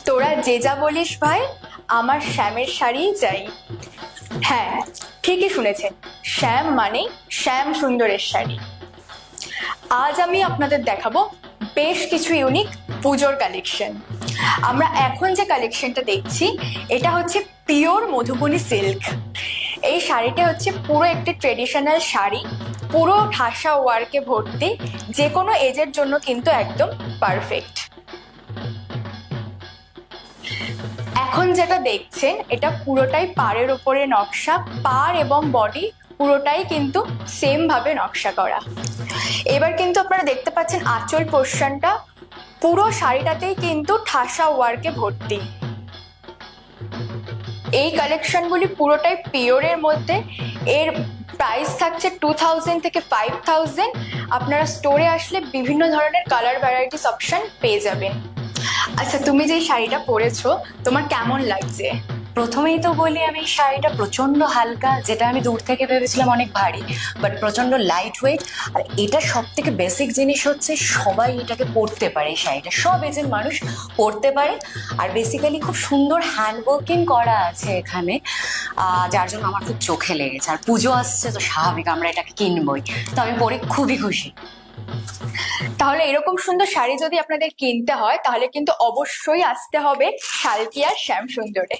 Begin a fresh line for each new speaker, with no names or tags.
তোরা যে যা বলিস ভাই, আমার শ্যামের শাড়িই চাই। হ্যাঁ, ঠিকই শুনেছেন, শ্যাম মানে শ্যাম সুন্দরের শাড়ি। আজ আমি আপনাদের দেখাবো বেশ কিছু ইউনিক পুজোর কালেকশন। আমরা এখন যে কালেকশনটা দেখছি এটা হচ্ছে পিওর মধুবনী সিল্ক। এই শাড়িটা হচ্ছে পুরো একটি ট্রেডিশনাল শাড়ি, পুরো ঠাসা ওয়ার্কে ভর্তি, যে কোনো এজের জন্য কিন্তু একদম পারফেক্ট। এখন যেটা দেখছেন এটা পুরোটাই পাড়ের ওপরে নকশা, পাড় এবং বডি পুরোটাই কিন্তু সেম ভাবে নকশা করা। এবার কিন্তু আপনারা দেখতে পাচ্ছেন আঁচল পোর্শনটা পুরো শাড়িটাতেই কিন্তু ঠাসা ওয়ার্কে ভর্তি। এই কালেকশনগুলি পুরোটাই পিওরের মধ্যে। এর প্রাইস থাকছে 2000 থেকে 5000। আপনারা স্টোরে আসলে বিভিন্ন ধরনের কালার ভ্যারাইটিস অপশন পেয়ে যাবেন। আচ্ছা, তুমি যে শাড়িটা পরেছো তোমার কেমন লাগছে?
প্রথমেই তো বলি, আমি এই শাড়িটা প্রচন্ড হালকা, যেটা আমি দূর থেকে ভেবেছিলাম অনেক ভারী, বাট প্রচন্ড লাইট ওয়েট। আর এটা সব থেকে বেসিক জিনিস হচ্ছে সবাই এটাকে পরতে পারে, এই শাড়িটা সব এজের মানুষ পরতে পারে। আর বেসিক্যালি খুব সুন্দর হ্যান্ড ওয়ার্কিং করা আছে এখানে, যার জন্য আমার খুব চোখে লেগেছে। আর পুজো আসছে তো স্বাভাবিক আমরা এটাকে কিনবই, তো আমি পরে খুবই খুশি।
তাহলে এরকম সুন্দর শাড়ি যদি আপনাদের কিনতে হয় তাহলে কিন্তু অবশ্যই আসতে হবে শালকিয়ার শ্যাম সুন্দরে।